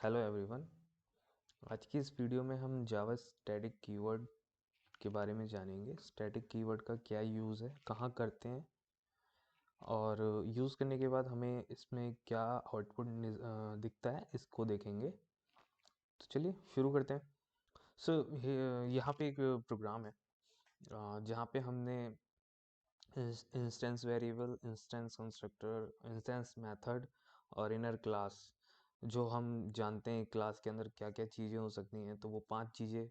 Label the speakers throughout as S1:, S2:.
S1: Hello everyone. आज की इस वीडियो में हम जावा स्टैटिक कीवर्ड के बारे में जानेंगे। स्टैटिक कीवर्ड का क्या यूज़ है, कहाँ करते हैं और यूज़ करने के बाद हमें इसमें क्या आउटपुट दिखता है, इसको देखेंगे। तो चलिए शुरू करते हैं। सो यहाँ पे एक प्रोग्राम है जहाँ पे हमने instance variable, instance constructor, instance method और इनर क्लास, जो हम जानते हैं क्लास के अंदर क्या क्या चीज़ें हो सकती हैं। तो वो 5 चीज़ें,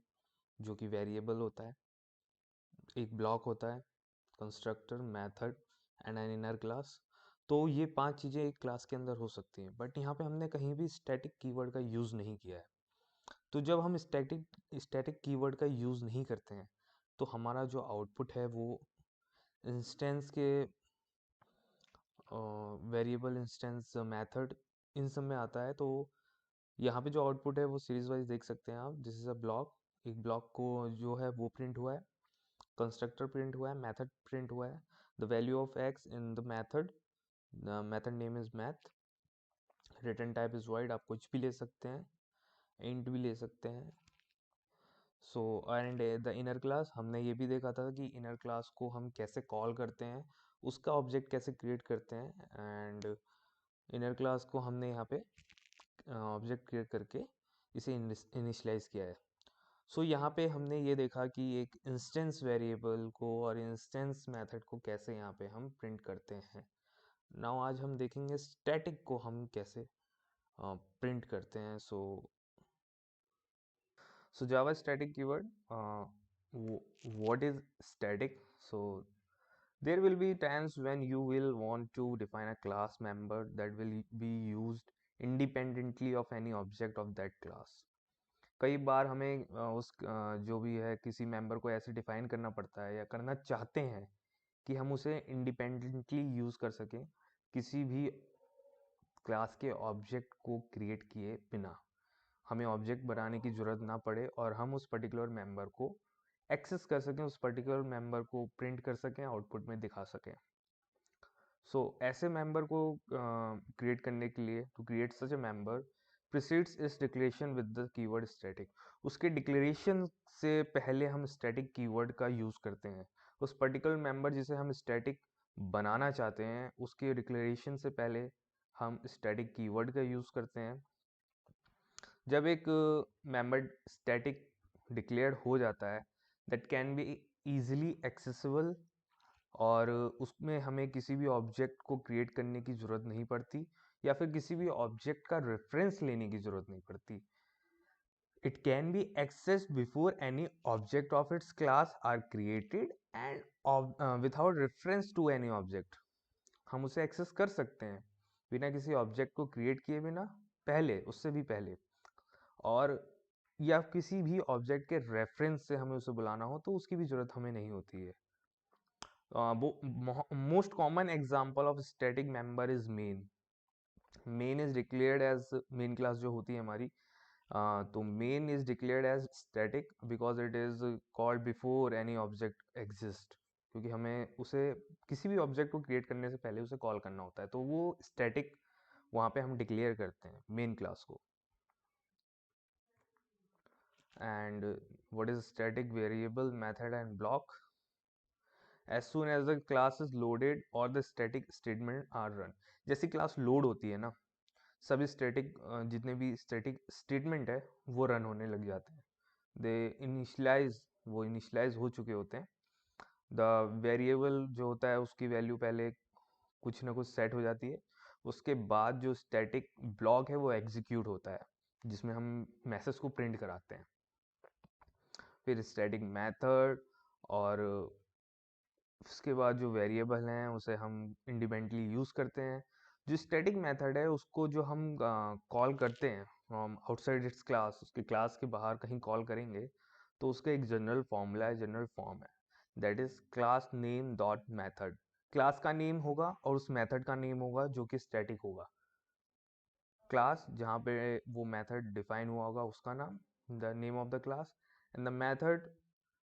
S1: जो कि वेरिएबल होता है, एक ब्लॉक होता है, constructor, method and an inner class. तो ये 5 चीज़ें एक क्लास के अंदर हो सकती हैं, बट यहाँ पे हमने कहीं भी स्टैटिक कीवर्ड का यूज़ नहीं किया है। तो जब हम स्टैटिक कीवर्ड का यूज़ नहीं करते हैं तो हमारा जो आउटपुट है वो इंस्टेंस के वेरिएबल, इंस्टेंस, मेथड, इन सब में आता है। तो यहाँ पे जो आउटपुट है वो सीरीज वाइज देख सकते हैं आप। This is a block. एक ब्लॉक को जो है वो प्रिंट हुआ है, कंस्ट्रक्टर प्रिंट हुआ है, मेथड प्रिंट हुआ है। The value of x in the method, method name is math, return type is wide. आप कुछ भी ले सकते हैं, इंट भी ले सकते हैं। So and the inner class, हमने ये भी देखा था कि इनर क्लास को हम कैसे कॉल करते हैं, उसका ऑब्जेक्ट कैसे क्रिएट करते हैं। एंड इनर क्लास को हमने यहाँ पे ऑब्जेक्ट क्रिएट करके इसे इनिशियलाइज किया है। सो यहाँ पे हमने ये देखा कि एक इंस्टेंस वेरिएबल को और इंस्टेंस मेथड को कैसे यहाँ पे हम प्रिंट करते हैं। नाउ आज हम देखेंगे स्टैटिक को हम कैसे प्रिंट करते हैं। So Java static keyword, what is static? So there will be times when you will want to define a class member that will be used independently of any object of that class. कई बार हमें जो भी है किसी member को ऐसे define करना पड़ता है या करना चाहते हैं कि हम उसे इंडिपेंडेंटली यूज़ कर सकें किसी भी क्लास के ऑब्जेक्ट को क्रिएट किए बिना। हमें ऑब्जेक्ट बनाने की ज़रूरत ना पड़े और हम उस पर्टिकुलर मेंबर को एक्सेस कर सकें, उस पर्टिकुलर मेंबर को प्रिंट कर सकें, आउटपुट में दिखा सकें। सो ऐसे मेंबर को क्रिएट करने के लिए, to create such a member precedes इस declaration with the keyword static. उसके डिक्लेरेशन से पहले हम स्टैटिक कीवर्ड का यूज़ करते हैं। उस पर्टिकुलर मेंबर जिसे हम स्टैटिक बनाना चाहते हैं उसके डिक्लेरेशन से पहले हम स्टैटिक कीवर्ड का यूज़ करते हैं। जब एक मेंबर स्टैटिक डिक्लेयर्ड हो जाता है, that can be easily accessible, और उसमें हमें किसी भी ऑब्जेक्ट को क्रिएट करने की ज़रूरत नहीं पड़ती या फिर किसी भी ऑब्जेक्ट का रेफरेंस लेने की ज़रूरत नहीं पड़ती। It can be accessed before any object of its class are created and without reference to any object. हम उसे एक्सेस कर सकते हैं बिना किसी ऑब्जेक्ट को क्रिएट किए बिना, पहले, उससे भी पहले, और या किसी भी ऑब्जेक्ट के रेफरेंस से हमें उसे बुलाना हो तो उसकी भी ज़रूरत हमें नहीं होती है। Most common example of static member is main. Main is declared as, main class जो होती है हमारी, तो main is declared as static because it is called before any object exist. क्योंकि हमें उसे किसी भी ऑब्जेक्ट को क्रिएट करने से पहले उसे कॉल करना होता है, तो वो स्टैटिक वहाँ पे हम डिक्लेयर करते हैं मेन क्लास को। And what is static variable, method and block? As soon as the class is loaded or the static statement are run, जैसी क्लास लोड होती है ना, सभी स्टैटिक जितने भी स्टैटिक स्टेटमेंट है वो रन होने लग जाते हैं। दे इनिशलाइज, वो इनिशलाइज हो चुके होते हैं। द वेरिएबल जो होता है उसकी वैल्यू पहले कुछ ना कुछ सेट हो जाती है, उसके बाद जो स्टैटिक ब्लॉक है वो एग्जीक्यूट होता है जिसमें हम मैसेज को प्रिंट कराते हैं। फिर स्टैटिक मेथड, और उसके बाद जो वेरिएबल हैं उसे हम इंडिपेंडेंटली यूज़ करते हैं। जो स्टैटिक मेथड है उसको जो हम कॉल करते हैं आउटसाइड इट्स क्लास, उसके क्लास के बाहर कहीं कॉल करेंगे तो उसका एक जनरल फॉर्मूला है, जनरल फॉर्म है, that is class name dot method. Class का नेम होगा और उस मेथड का नेम होगा जो कि स्टैटिक होगा। क्लास जहाँ पे वो मेथड डिफाइन हुआ होगा उसका नाम, the name of the class, and the method,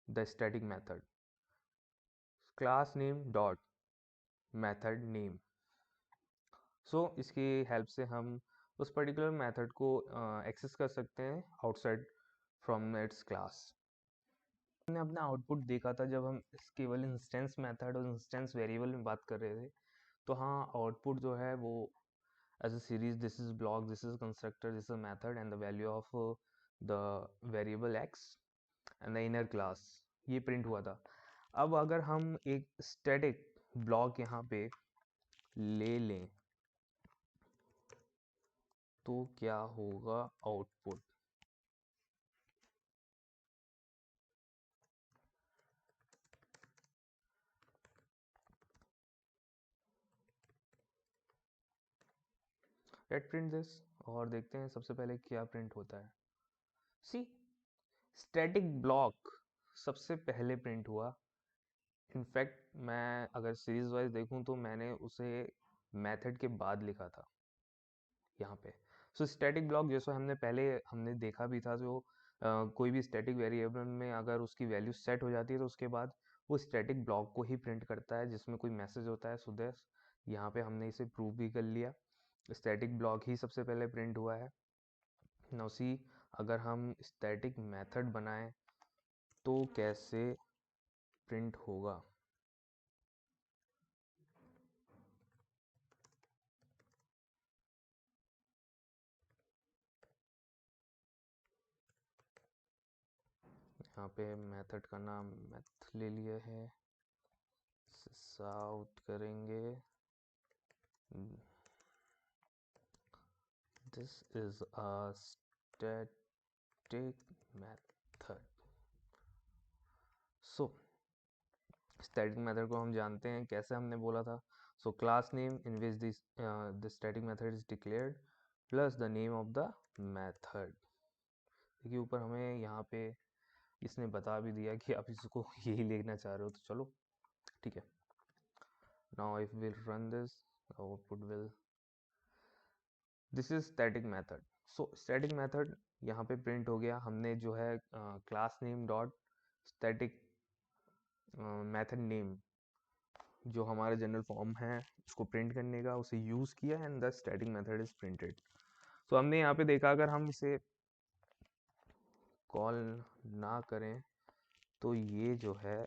S1: the static method, class name dot method name. So इसकी हेल्प से हम उस पर्टिकुलर मेथड को एक्सेस कर सकते हैं आउटसाइड फ्रॉम इट्स क्लास। हमने अपना आउटपुट देखा था जब हम केवल इंस्टेंस मेथड और इंस्टेंस वेरिएबल में बात कर रहे थे, तो हाँ आउटपुट जो है वो as a series, this is block, this is constructor, this is a method and the value of the variable x and the inner class, ये प्रिंट हुआ था। अब अगर हम एक स्टैटिक ब्लॉक यहाँ पे ले लें तो क्या होगा आउटपुट। लेट प्रिंट दिस और देखते हैं सबसे पहले क्या प्रिंट होता है। सी स्टैटिक ब्लॉक सबसे पहले प्रिंट हुआ। इनफैक्ट मैं अगर सीरीज वाइज देखूं तो मैंने उसे मेथड के बाद लिखा था यहाँ पे। सो स्टैटिक ब्लॉक जैसा हमने देखा भी था, जो कोई भी स्टैटिक वेरिएबल में अगर उसकी वैल्यू सेट हो जाती है तो उसके बाद वो स्टैटिक ब्लॉक को ही प्रिंट करता है जिसमें कोई मैसेज होता है। सो दैट यहाँ पे हमने इसे प्रूव भी कर लिया, स्टैटिक ब्लॉक ही सबसे पहले प्रिंट हुआ है। नाउ सी अगर हम स्टैटिक मेथड बनाएं तो कैसे प्रिंट होगा। यहाँ पे मेथड का नाम मैथ ले लिया है, आउट करेंगे this is a static method. So static method को हम जानते हैं कैसे, हमने बोला था। So class name in which this the static method is declared plus the name of the method. देखिए ऊपर हमें यहाँ पे इसने बता भी दिया कि आप इसको यही लिखना चाह रहे हो, तो चलो ठीक है। Now if will run this output will, this is static method. So static method यहाँ पे प्रिंट हो गया। हमने जो है class name dot static method name जो हमारा जनरल फॉर्म है उसको प्रिंट करने का, उसे यूज़ किया and the static method is printed. तो हमने यहाँ पे देखा अगर हम इसे कॉल ना करें तो ये जो है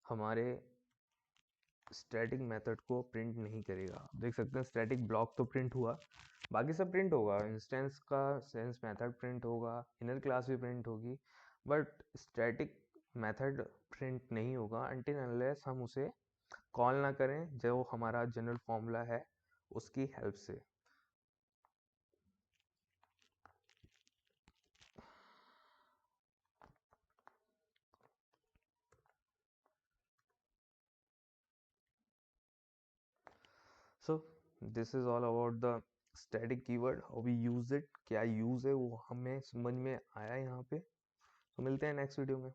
S1: हमारे स्टैटिक मेथड को प्रिंट नहीं करेगा। देख सकते हैं स्टैटिक ब्लॉक तो प्रिंट हुआ, बाकी सब प्रिंट होगा, इंस्टेंस का सेंस मेथड प्रिंट होगा, इनर क्लास भी प्रिंट होगी, बट स्टैटिक मेथड प्रिंट नहीं होगा अनटिल अनलेस हम उसे कॉल ना करें जो हमारा जनरल फॉर्मूला है उसकी हेल्प से। So this is all about the static keyword, how we use it, क्या यूज है वो हमें समझ में आया यहाँ पे। तो मिलते हैं नेक्स्ट वीडियो में।